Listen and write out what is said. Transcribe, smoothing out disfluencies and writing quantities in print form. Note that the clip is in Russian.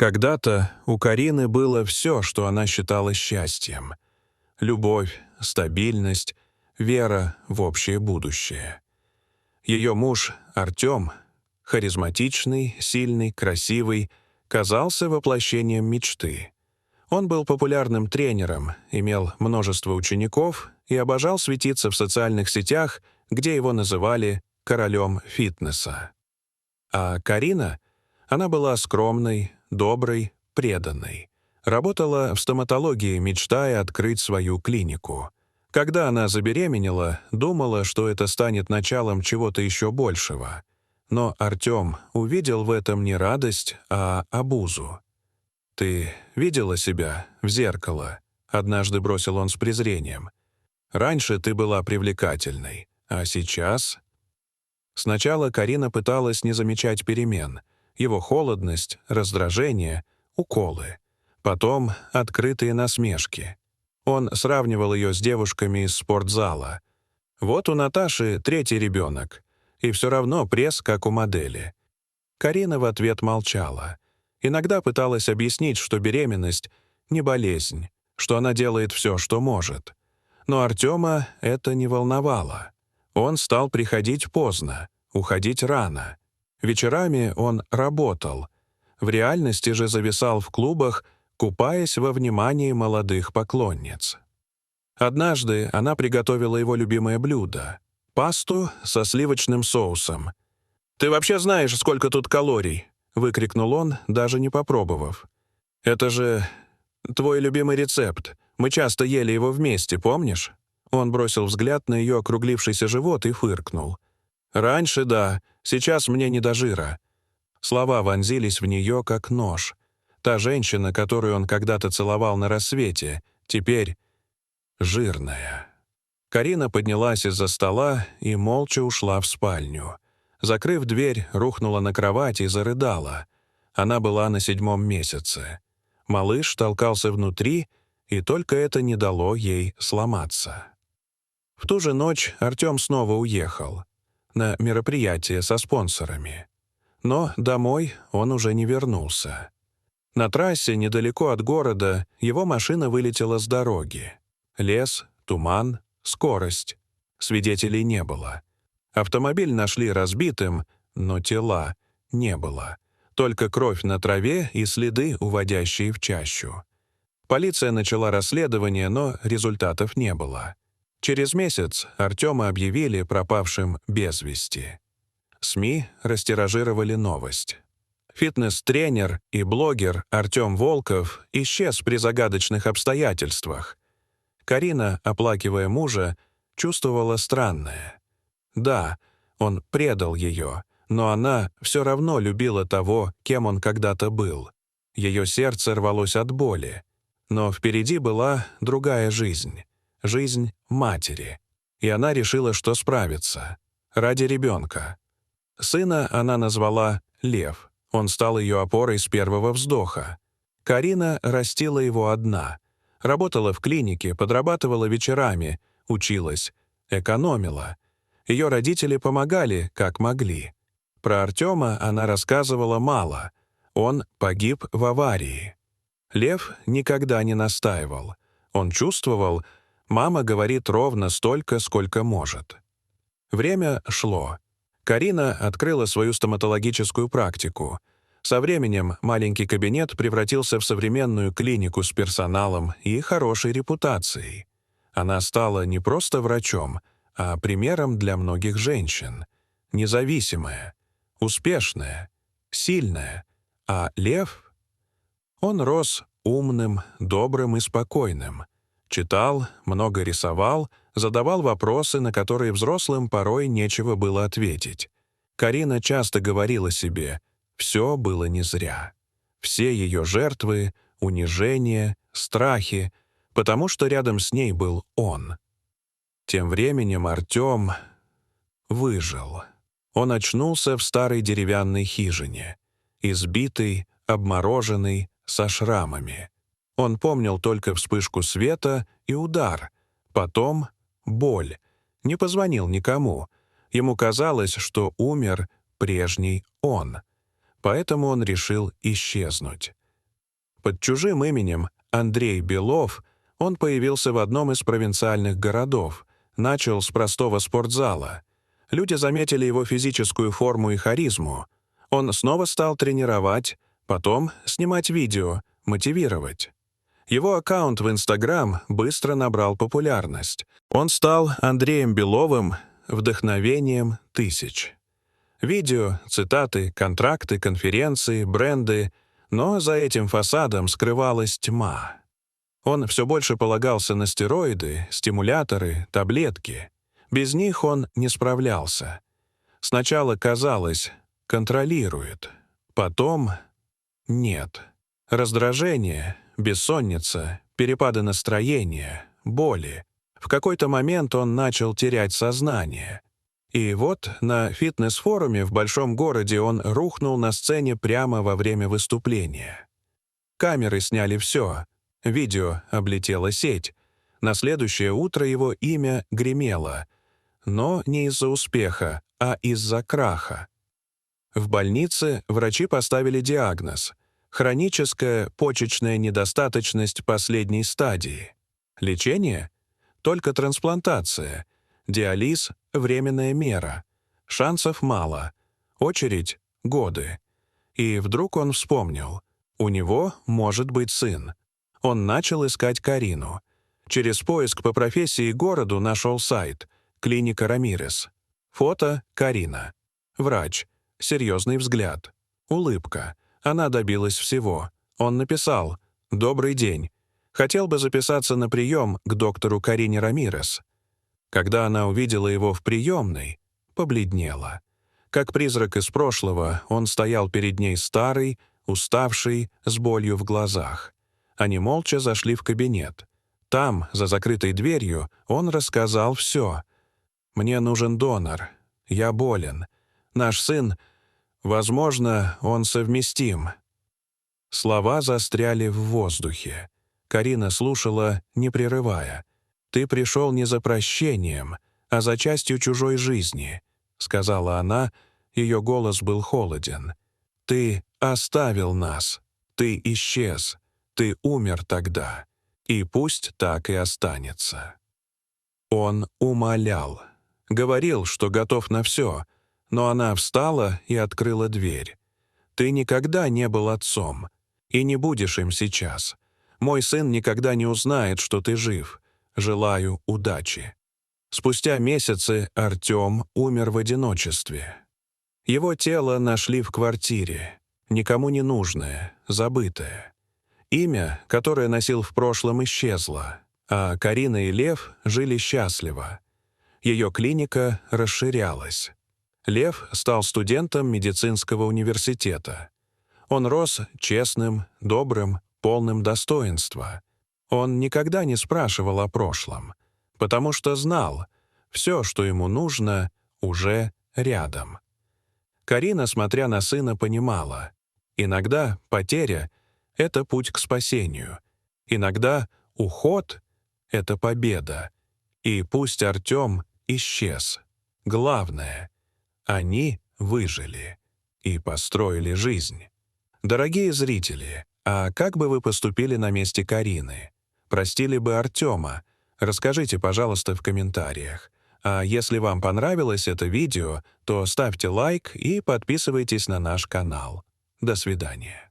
Когда-то у Карины было все, что она считала счастьем. Любовь, стабильность, вера в общее будущее. Ее муж Артем, харизматичный, сильный, красивый, казался воплощением мечты. Он был популярным тренером, имел множество учеников и обожал светиться в социальных сетях, где его называли «королем фитнеса». А Карина, она была скромной, доброй, преданной. Работала в стоматологии, мечтая открыть свою клинику. Когда она забеременела, думала, что это станет началом чего-то еще большего. Но Артем увидел в этом не радость, а обузу. «Ты видела себя в зеркало?» — однажды бросил он с презрением. «Раньше ты была привлекательной, а сейчас...» Сначала Карина пыталась не замечать перемен. Его холодность, раздражение, уколы. Потом открытые насмешки. Он сравнивал ее с девушками из спортзала. Вот у Наташи 3-й ребенок, и все равно пресс, как у модели. Карина в ответ молчала. Иногда пыталась объяснить, что беременность — не болезнь, что она делает все, что может. Но Артема это не волновало. Он стал приходить поздно, уходить рано. Вечерами он работал. В реальности же зависал в клубах, купаясь во внимании молодых поклонниц. Однажды она приготовила его любимое блюдо — пасту со сливочным соусом. «Ты вообще знаешь, сколько тут калорий?» — выкрикнул он, даже не попробовав. «Это же твой любимый рецепт. Мы часто ели его вместе, помнишь?» Он бросил взгляд на ее округлившийся живот и фыркнул. «Раньше, да, сейчас мне не до жира». Слова вонзились в нее, как нож. Та женщина, которую он когда-то целовал на рассвете, теперь жирная. Карина поднялась из-за стола и молча ушла в спальню. Закрыв дверь, рухнула на кровать и зарыдала. Она была на 7-м месяце. Малыш толкался внутри, и только это не дало ей сломаться. В ту же ночь Артем снова уехал. На мероприятие со спонсорами. Но домой он уже не вернулся. На трассе, недалеко от города, его машина вылетела с дороги. Лес, туман, скорость. Свидетелей не было. Автомобиль нашли разбитым, но тела не было. Только кровь на траве и следы, уводящие в чащу. Полиция начала расследование, но результатов не было. Через месяц Артема объявили пропавшим без вести. СМИ растиражировали новость. Фитнес-тренер и блогер Артем Волков исчез при загадочных обстоятельствах. Карина, оплакивая мужа, чувствовала странное. Да, он предал ее, но она все равно любила того, кем он когда-то был. Ее сердце рвалось от боли. Но впереди была другая жизнь. Жизнь матери. И она решила, что справится. Ради ребенка. Сына она назвала Лев. Он стал ее опорой с первого вздоха. Карина растила его одна. Работала в клинике, подрабатывала вечерами, училась, экономила. Ее родители помогали, как могли. Про Артема она рассказывала мало. Он погиб в аварии. Лев никогда не настаивал. Он чувствовал, мама говорит ровно столько, сколько может. Время шло. Карина открыла свою стоматологическую практику. Со временем маленький кабинет превратился в современную клинику с персоналом и хорошей репутацией. Она стала не просто врачом, а примером для многих женщин. Независимая, успешная, сильная. А Лев? Он рос умным, добрым и спокойным. Читал, много рисовал, задавал вопросы, на которые взрослым порой нечего было ответить. Карина часто говорила себе, все было не зря. Все ее жертвы, унижения, страхи, потому что рядом с ней был он. Тем временем Артем выжил. Он очнулся в старой деревянной хижине. Избитый, обмороженный, со шрамами. Он помнил только вспышку света и удар. Потом боль. Не позвонил никому. Ему казалось, что умер прежний он. Поэтому он решил исчезнуть. Под чужим именем Андрей Белов он появился в одном из провинциальных городов, начал с простого спортзала. Люди заметили его физическую форму и харизму. Он снова стал тренировать, потом снимать видео, мотивировать. Его аккаунт в Instagram быстро набрал популярность. Он стал Андреем Беловым, вдохновением тысяч. Видео, цитаты, контракты, конференции, бренды, но за этим фасадом скрывалась тьма. Он все больше полагался на стероиды, стимуляторы, таблетки. Без них он не справлялся. Сначала казалось, контролирует, потом нет. Раздражение, бессонница, перепады настроения, боли. В какой-то момент он начал терять сознание. И вот на фитнес-форуме в большом городе он рухнул на сцене прямо во время выступления. Камеры сняли все. Видео облетело сеть. На следующее утро его имя гремело. Но не из-за успеха, а из-за краха. В больнице врачи поставили диагноз — хроническая почечная недостаточность последней стадии. Лечение? Только трансплантация. Диализ — временная мера. Шансов мало. Очередь — годы. И вдруг он вспомнил. У него может быть сын. Он начал искать Карину. Через поиск по профессии и городу нашел сайт «Клиника Рамирес». Фото — Карина. Врач. Серьезный взгляд. Улыбка. Она добилась всего. Он написал: «Добрый день. Хотел бы записаться на прием к доктору Карине Рамирес». Когда она увидела его в приемной, побледнела. Как призрак из прошлого, он стоял перед ней старый, уставший, с болью в глазах. Они молча зашли в кабинет. Там, за закрытой дверью, он рассказал все. «Мне нужен донор. Я болен. Наш сын, возможно, он совместим». Слова застряли в воздухе. Карина слушала, не прерывая. «Ты пришел не за прощением, а за частью чужой жизни», — сказала она, ее голос был холоден. «Ты оставил нас. Ты исчез. Ты умер тогда. И пусть так и останется». Он умолял. Говорил, что готов на все, но она встала и открыла дверь. «Ты никогда не был отцом, и не будешь им сейчас. Мой сын никогда не узнает, что ты жив. Желаю удачи». Спустя месяцы Артем умер в одиночестве. Его тело нашли в квартире, никому не нужное, забытое. Имя, которое носил в прошлом, исчезло, а Карина и Лев жили счастливо. Ее клиника расширялась. Лев стал студентом медицинского университета. Он рос честным, добрым, полным достоинства. Он никогда не спрашивал о прошлом, потому что знал, все, что ему нужно, уже рядом. Карина, смотря на сына, понимала, иногда потеря — это путь к спасению, иногда уход — это победа. И пусть Артем исчез. Главное — они выжили и построили жизнь. Дорогие зрители, а как бы вы поступили на месте Карины? Простили бы Артема? Расскажите, пожалуйста, в комментариях. А если вам понравилось это видео, то ставьте лайк и подписывайтесь на наш канал. До свидания.